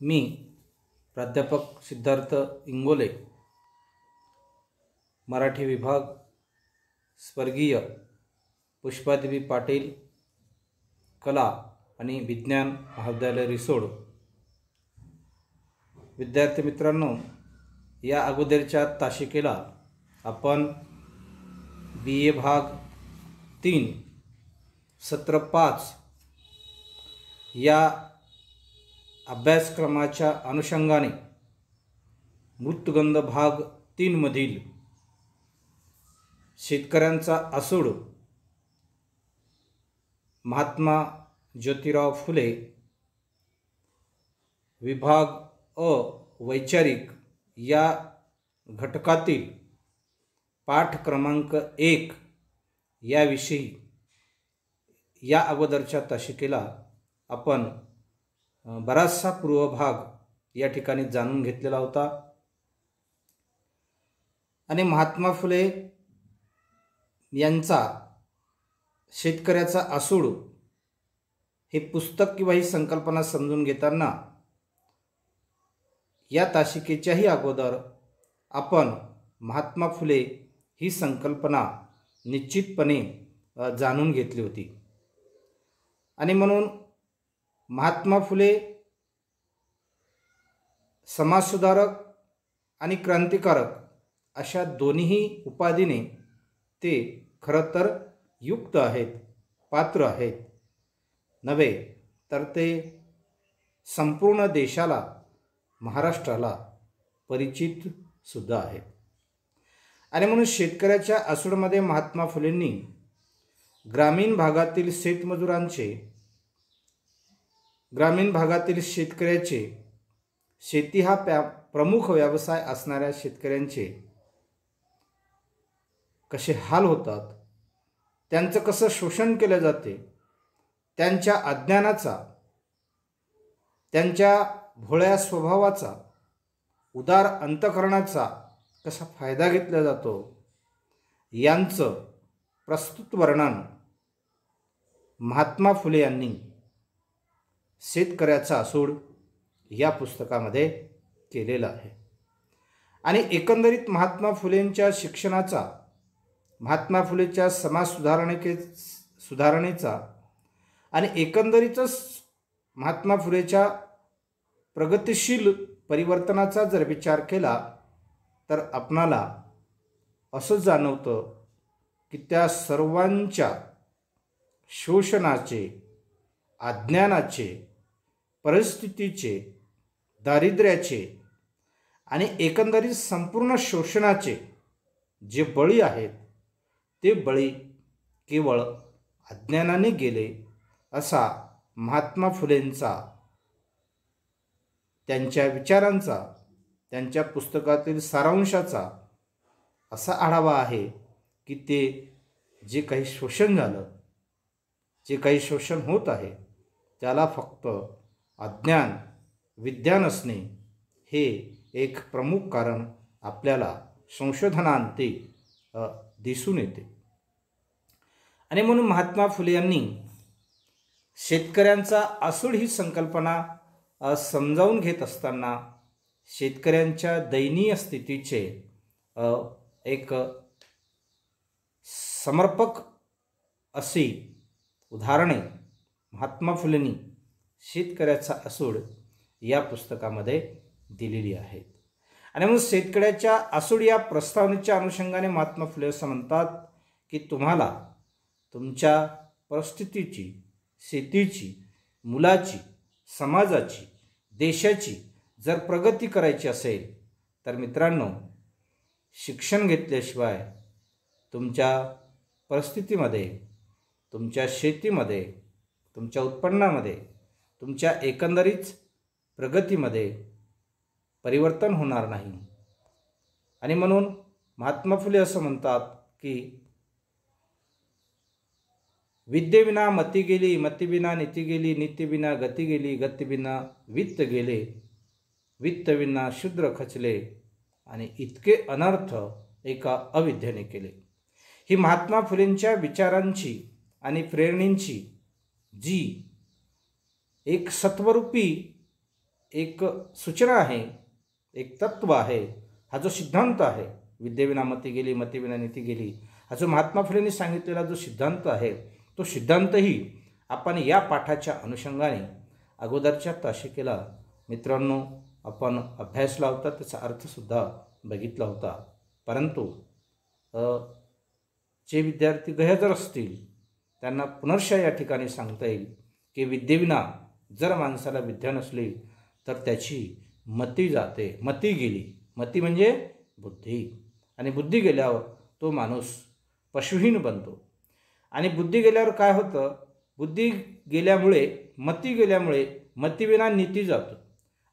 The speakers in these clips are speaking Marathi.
मी प्राध्यापक सिद्धार्थ इंगोले, मराठी विभाग, स्वर्गीय पुष्पादेवी पाटील कला आणि विज्ञान महाविद्यालय रिसोड. विद्यार्थी मित्रांनो, या अगोदरच्या तासिकेला आपण BA भाग 3 सत्र 5 या अभ्यासक्रमाच्या अनुषंगाने मृत्युगंध भाग 3 मधील शेतकऱ्यांचा आसूड महात्मा ज्योतिराव फुले विभाग अ वैचारिक या घटकातील पाठ क्रमांक 1 याविषयी या अगोदरच्या तासिकेला आपण बराचसा पूर्वभाग या ठिकाणी जाणून घेतलेला होता. आणि महात्मा फुले यांचा शेतकऱ्याचा आसूड हे पुस्तक किंवा ही संकल्पना समजून घेताना या तासिकेच्याही अगोदर आपण महात्मा फुले ही संकल्पना निश्चितपणे जाणून घेतली होती. आणि म्हणून महात्मा फुले समाजसुधारक आणि क्रांतिकारक अशा दोन्ही उपाधीने ते खरं तर युक्त आहेत, पात्र आहेत नव्हे तर ते संपूर्ण देशाला, महाराष्ट्राला परिचित सुद्धा आहेत. आणि म्हणून शेतकऱ्याच्या आसूडमध्ये महात्मा फुलेंनी ग्रामीण भागातील शेतमजुरांचे, ग्रामीण भागातील शेतकऱ्याचे, शेती हा प्रमुख व्यवसाय असणाऱ्या शेतकऱ्यांचे कसे हाल होतात, त्यांचं कसं शोषण केलं जाते, त्यांच्या अज्ञानाचा, त्यांच्या भोळ्या स्वभावाचा, उदार अंतःकरणाचा कसा फायदा घेतला जातो, यांचं प्रस्तुत वर्णन महात्मा फुले यांनी शेतकऱ्याचा आसूड या पुस्तकामध्ये केलेलं आहे. आणि एकंदरीत महात्मा फुलेंच्या शिक्षणाचा, महात्मा फुलेच्या समाज सुधारणेचा आणि एकंदरीतच महात्मा फुलेच्या प्रगतिशील परिवर्तनाचा जर विचार केला तर आपणाला असं जाणवतं की त्या सर्वांच्या शोषणाचे, अज्ञानाचे, परिस्थितीचे, दारिद्र्याचे आणि एकंदरीत संपूर्ण शोषणाचे जे बळी आहेत ते बळी केवळ अज्ञानाने गेले असा महात्मा फुलेंचा, त्यांच्या विचारांचा, त्यांच्या पुस्तकातील सारांशाचा असा आढावा आहे की ते जे काही शोषण झालं, जे काही शोषण होत आहे त्याला फक्त अज्ञान, विद्या नसणे हे एक प्रमुख कारण आपल्याला संशोधनांती दिसून येते. आणि म्हणून महात्मा फुले यांनी शेतकऱ्यांचा आसूड ही संकल्पना समजावून घेत असताना शेतकऱ्यांच्या दयनीय स्थितीचे एक समर्पक अशी उदाहरणे महात्मा फुलेंनी शेतकऱ्याचा आसूड या पुस्तकामध्ये दिलेली आहेत. आणि मग शेतकऱ्याच्या आसूड या प्रस्तावनेच्या अनुषंगाने महात्मा फुले असं म्हणतात की तुम्हाला तुमच्या परिस्थितीची, शेतीची, मुलाची, समाजाची, देशाची जर प्रगती करायची असेल तर मित्रांनो, शिक्षण घेतल्याशिवाय तुमच्या परिस्थितीमध्ये, तुमच्या शेतीमध्ये, तुमच्या उत्पन्नामध्ये, तुमच्या एकंदरीत प्रगतीमध्ये परिवर्तन होणार नाही. आणि म्हणून महात्मा फुले असं म्हणतात की विद्येविना मती गेली, मतीविना नीती गेली, नीतीविना गती गेली, गतीविना वित्त गेले, वित्तविना शूद्र खचले आणि इतके अनर्थ एका अविद्येने केले. ही महात्मा फुलेंच्या विचारांची आणि प्रेरणेची जी एक सत्वरूपी एक सूचना आहे, एक तत्व आहे, हा जो सिद्धांत आहे, विद्येविना मती गेली, मतीविना नीती गेली, हा जो महात्मा फुलेंनी सांगितलेला जो सिद्धांत आहे, तो सिद्धांतही आपण या पाठाच्या अनुषंगाने अगोदरच्या तासिकेला मित्रांनो आपण अभ्यासला होता, त्याचा अर्थसुद्धा बघितला होता. परंतु जे विद्यार्थी गैरहजर असतील त्यांना पुनर्शा या ठिकाणी सांगता येईल की विद्येविना जर माणसाला विद्या नसली तर त्याची मती जाते, मती गेली. मती म्हणजे बुद्धी, आणि बुद्धी गेल्यावर तो माणूस पशुहीन बनतो. आणि बुद्धी गेल्यावर काय होतं, बुद्धी गेल्यामुळे, मती गेल्यामुळे मतीविना नीती जातो.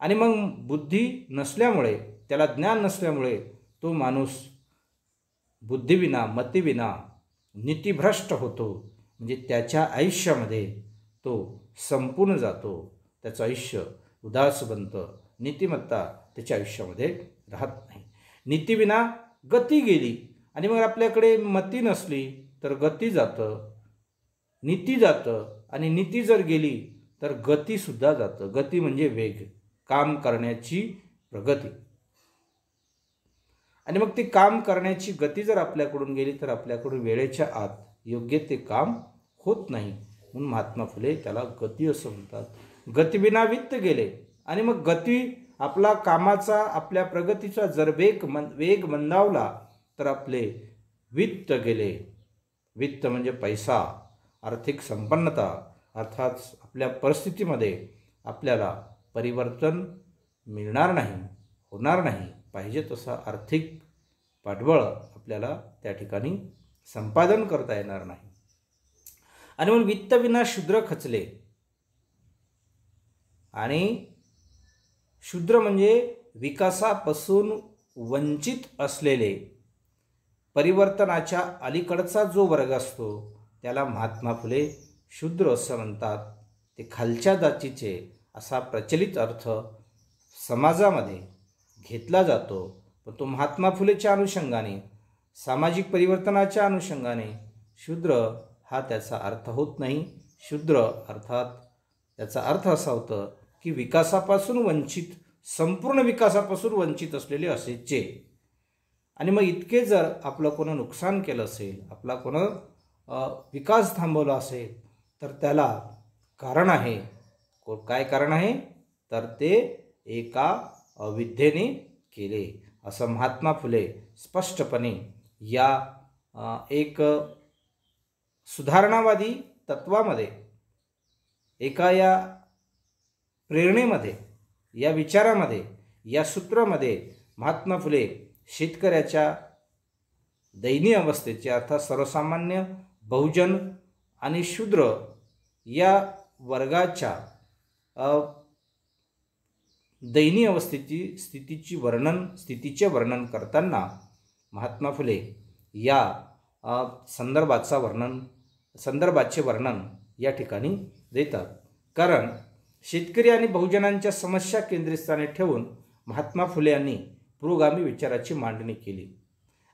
आणि मग बुद्धी नसल्यामुळे, त्याला ज्ञान नसल्यामुळे तो माणूस बुद्धिविना, मतीविना नीतीभ्रष्ट होतो. म्हणजे त्याच्या आयुष्यामध्ये तो संपूर्ण जातो, त्याचं आयुष्य उदास बनतं, नीतिमत्ता त्याच्या आयुष्यामध्ये राहत नाही. नीतीविना गती गेली, आणि मग आपल्याकडे मती नसली तर गती जातं, नीती जातं, आणि नीती जर गेली तर गतीसुद्धा जातं. गती म्हणजे वेग, काम करण्याची प्रगती. आणि मग ती काम करण्याची गती जर आपल्याकडून गेली तर आपल्याकडून वेळेच्या आत योग्य ते काम होत नाही. म्हणून महात्मा फुले त्याला गती असं म्हणतात. गतिविना वित्त गेले, आणि मग गती आपला कामाचा, आपल्या प्रगतीचा जर वेग मंदावला तर आपले वित्त गेले. वित्त म्हणजे पैसा, आर्थिक संपन्नता, अर्थात आपल्या परिस्थितीमध्ये आपल्याला परिवर्तन मिळणार नाही, होणार नाही. पाहिजे तसा आर्थिक पाठबळ आपल्याला त्या ठिकाणी संपादन करता येणार नाही. आणि म्हणून वित्तविना शूद्र खचले. आणि शूद्र म्हणजे विकासापासून वंचित असलेले, परिवर्तनाच्या अलीकडचा जो वर्ग असतो त्याला महात्मा फुले शूद्र असं म्हणतात. ते खालच्या जातीचे असा प्रचलित अर्थ समाजामध्ये घेतला जातो. पण तो महात्मा फुलेच्या अनुषंगाने, सामाजिक परिवर्तनाच्या अनुषंगाने शूद्र हा त्याचा अर्थ होत नाही. शूद्र अर्थात त्याचा अर्थ असा होतं की विकासापासून वंचित, संपूर्ण विकासापासून वंचित असलेले असेचे. आणि मग इतके जर आपलं कोणं नुकसान केलं असेल, आपला कोणं विकास थांबवला असेल तर त्याला कारण आहे. काय कारण आहे तर ते एका अविद्येने केले, असं महात्मा फुले स्पष्टपणे या एक सुधारणावादी तत्वामध्ये, एका या प्रेरणेमध्ये, या विचारामध्ये, या सूत्रामध्ये महात्मा फुले शेतकऱ्याच्या दयनीय अवस्थेचे, अर्थात सर्वसामान्य, बहुजन आणि शूद्र या वर्गाच्या दयनीय स्थितीचे वर्णन करताना महात्मा फुले या संदर्भाचे वर्णन या ठिकाणी देतात. कारण शेतकरी आणि बहुजनांच्या समस्या केंद्रस्थानी ठेवून महात्मा फुले यांनी पुरोगामी विचाराची मांडणी केली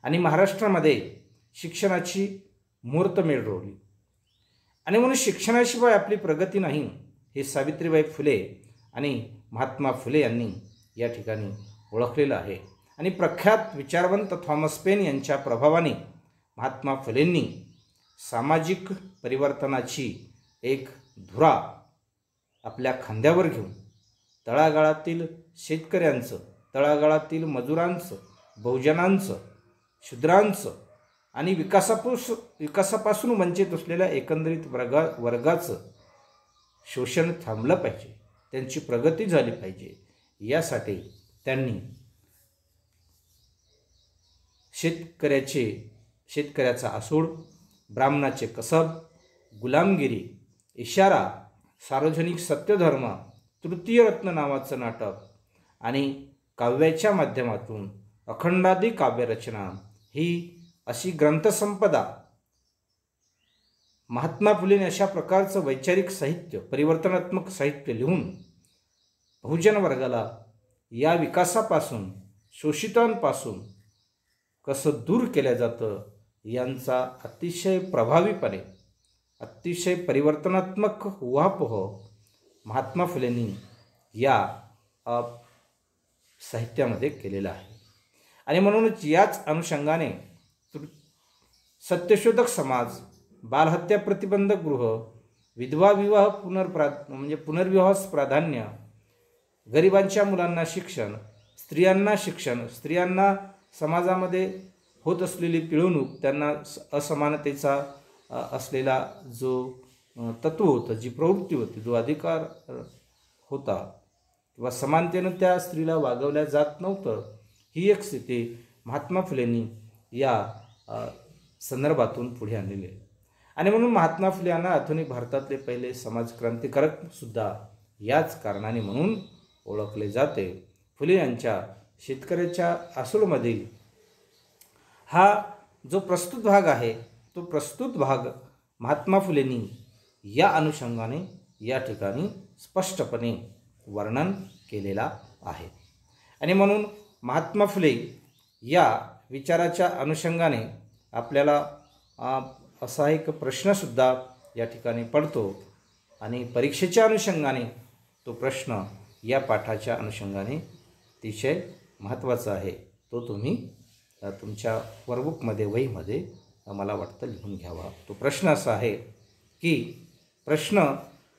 आणि महाराष्ट्रामध्ये शिक्षणाची मुहूर्तमेढ रोवली. आणि म्हणून शिक्षणाशिवाय आपली प्रगती नाही हे सावित्रीबाई फुले आणि महात्मा फुले यांनी या ठिकाणी ओळखलेलं आहे. आणि प्रख्यात विचारवंत थॉमस पेन यांच्या प्रभावाने महात्मा फुलेंनी सामाजिक परिवर्तनाची एक धुरा आपल्या खांद्यावर घेऊन तळागाळातील शेतकऱ्यांचं, तळागाळातील मजुरांचं, बहुजनांचं, शूद्रांचं आणि विकासापासून वंचित असलेल्या एकंदरीत वर्गाचं शोषण थांबलं पाहिजे, त्यांची प्रगती झाली पाहिजे. यासाठी त्यांनी शेतकऱ्याचा आसूड, ब्राह्मणाचे कसब, गुलामगिरी, इशारा, सार्वजनिक सत्यधर्म, तृतीय रत्न नावाचं नाटक आणि काव्याच्या माध्यमातून अखंडादी काव्यरचना ही अशी ग्रंथसंपदा महात्मा फुलेने अशा प्रकारचं वैचारिक साहित्य, परिवर्तनात्मक साहित्य लिहून बहुजन वर्गाला या विकासापासून, शोषितांपासून कसं दूर केलं जातं यांचा अतिशय प्रभावीपणे, अतिशय परिवर्तनात्मक उहापोह महात्मा फुलेंनी या साहित्यामध्ये केलेला आहे. आणि म्हणूनच याच अनुषंगाने सत्यशोधक समाज, बालहत्या प्रतिबंधक गृह, विधवा विवाह पुनर्विवाहास प्राधान्य, गरिबांच्या मुलांना शिक्षण, स्त्रियांना शिक्षण, स्त्रियांना समाजामध्ये होत असलेली पिळवणूक, त्यांना असमानतेचा असलेला जो तत्व होतं, जी प्रवृत्ती होती, जो अधिकार होता किंवा समानतेनं त्या स्त्रीला वागवल्या जात नव्हतं, ही एक स्थिती महात्मा फुलेंनी या संदर्भातून पुढे आणलेली आहे. आणि म्हणून महात्मा फुले यांना आधुनिक भारतातले पहिले समाजक्रांतिकारक सुद्धा याच कारणाने म्हणून ओळखले जाते. फुले यांच्या शेतकऱ्याच्या आसूडमधील हा जो प्रस्तुत भाग आहे, तो प्रस्तुत भाग महात्मा फुलेंनी या अनुषंगाने या ठिकाणी स्पष्टपणे वर्णन केलेला आहे. आणि म्हणून महात्मा फुले या विचाराच्या अनुषंगाने आपल्याला असा एक प्रश्नसुद्धा या ठिकाणी पडतो आणि परीक्षेच्या अनुषंगाने तो प्रश्न या पाठाच्या अनुषंगाने अतिशय महत्त्वाचा आहे. तो तुम्ही तुमच्या वर्कबुकमध्ये, वहीमध्ये मला वाटतं लिहून घ्यावा. तो प्रश्न असा आहे की प्रश्न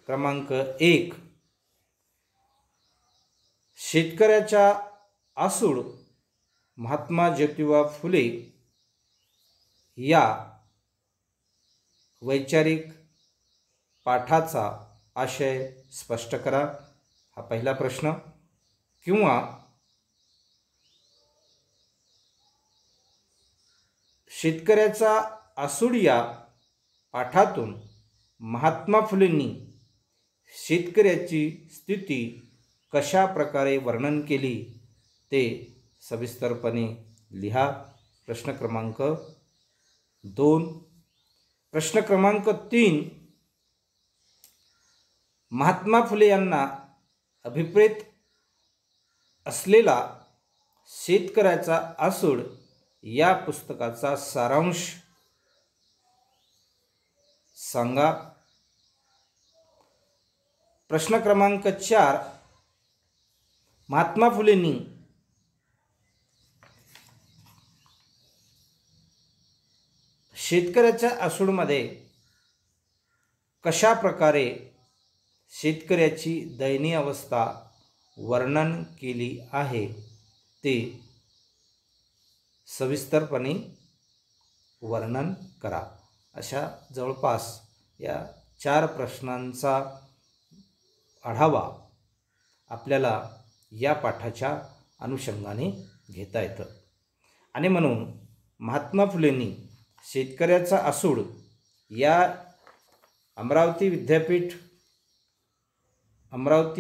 क्रमांक 1, शेतकऱ्याच्या आसूड महात्मा ज्योतिबा फुले या वैचारिक पाठाचा आशय स्पष्ट करा. हा पहिला प्रश्न. किंवा शेतकऱ्याचा आसूड या पाठातून महात्मा फुलेंनी शेतकऱ्याची स्थिती कशा प्रकारे वर्णन केली ते सविस्तरपणे लिहा. प्रश्न क्रमांक 2. प्रश्न क्रमांक 3, महात्मा फुले यांना अभिप्रेत असलेला शेतकऱ्याचा आसूड या पुस्तकाचा सारांश सांगा. प्रश्न क्रमांक 4, महात्मा फुलेंनी शेतकऱ्याच्या आसूडमध्ये कशा प्रकारे शेतकऱ्याची दयनीय अवस्था वर्णन केली आहे ते सविस्तरपणे वर्णन करा. अशा जवळपास या 4 प्रश्नांचा आढावा आपल्याला या पाठाच्या अनुषंगाने घेता येतं. आणि म्हणून महात्मा फुलेंनी शेतकऱ्याचा आसूड या अमरावती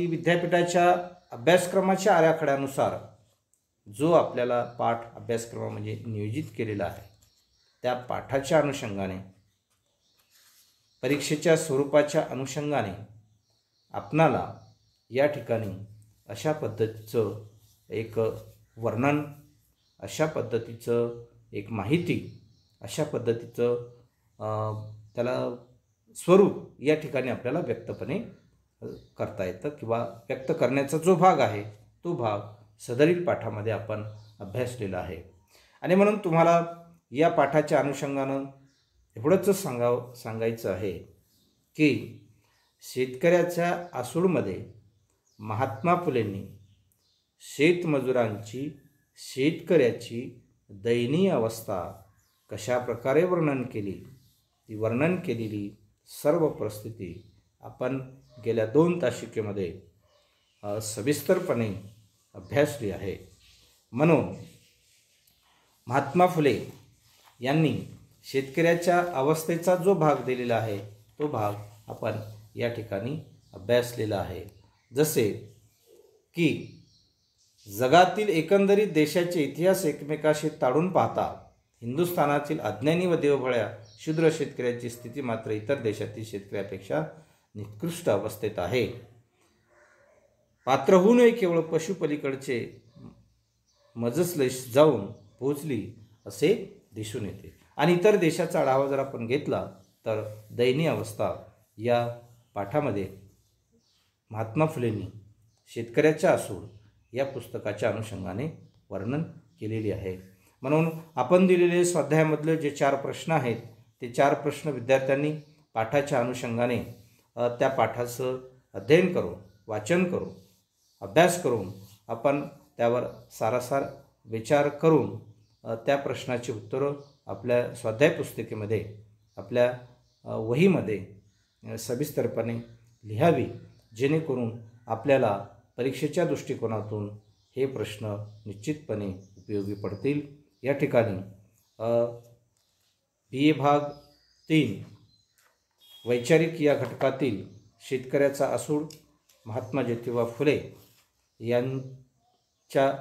विद्यापीठाच्या अभ्यासक्रमाच्या आराखड्यानुसार जो आपल्याला पाठ अभ्यासक्रमामध्ये नियोजित केलेला आहे, त्या पाठाच्या अनुषंगाने, परीक्षेच्या स्वरूपाच्या अनुषंगाने आपणाला या ठिकाणी अशा पद्धतीचं एक वर्णन, अशा पद्धतीचं एक माहिती, अशा पद्धतीचं त्याला स्वरूप या ठिकाणी आपल्याला व्यक्तपणे करता येतं किंवा व्यक्त करण्याचा जो भाग आहे तो भाग सदरील पाठामध्ये आपण अभ्यासलेला आहे. आणि म्हणून तुम्हाला या पाठाच्या अनुषंगानं एवढंच सांगायचं आहे की शेतकऱ्याच्या आसूडमध्ये महात्मा फुलेंनी शेतमजुरांची, शेतकऱ्याची दयनीय अवस्था कशा प्रकारे वर्णन केली, ती वर्णन केलेली सर्व परिस्थिती आपण गेल्या 2 तासिकेमध्ये सविस्तरपणे अभ्यासली आहे. म्हणून महात्मा फुले यांनी शेतकऱ्याच्या अवस्थेचा जो भाग दिलेला आहे तो भाग आपण या ठिकाणी अभ्यासलेला आहे. जसे की जगातील एकंदरीत देशाचे इतिहास एकमेकाशी ताडून पाहता हिंदुस्थानातील अज्ञानी व देवभळ्या शूद्र शेतकऱ्याची स्थिती मात्र इतर देशातील शेतकऱ्यापेक्षा निकृष्ट अवस्थेत आहे. पात्र होऊ नये केवळ पशुपलीकडचे मजसलेस जाऊन पोहोचली असे दिसून येते. आणि इतर देशाचा आढावा जर आपण घेतला तर दयनीय अवस्था या पाठामध्ये महात्मा फुलेंनी शेतकऱ्याचा आसूड या पुस्तकाच्या अनुषंगाने वर्णन केलेली आहे. म्हणून आपण दिलेले स्वाध्यायामधले जे 4 प्रश्न आहेत ते 4 प्रश्न विद्यार्थ्यांनी पाठाच्या अनुषंगाने त्या पाठाचं अध्ययन करून, वाचन करून, अभ्यास करून आपण त्यावर सारासार विचार करून त्या प्रश्नाची उत्तरं आपल्या स्वाध्याय पुस्तिकेमध्ये, आपल्या वहीमध्ये सविस्तरपणे लिहावी, जेणेकरून आपल्याला परीक्षेच्या दृष्टिकोनातून हे प्रश्न निश्चितपणे उपयोगी पडतील. या ठिकाणी BA भाग 3 वैचारिक या घटकातील शेतकऱ्याचा असूड महात्मा ज्योतिबा फुले यांच्या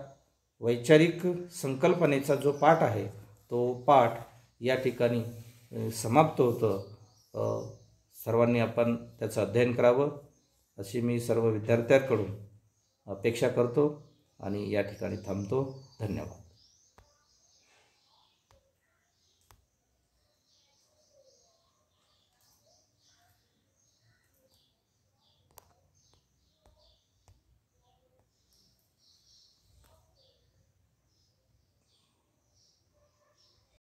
वैचारिक संकल्पनेचा जो पाठ आहे तो पाठ या ठिकाणी समाप्त होतं. सर्वांनी आपण त्याचं अध्ययन करावं अशी मी सर्व विद्यार्थ्यांकडून अपेक्षा करतो आणि या ठिकाणी थांबतो. धन्यवाद.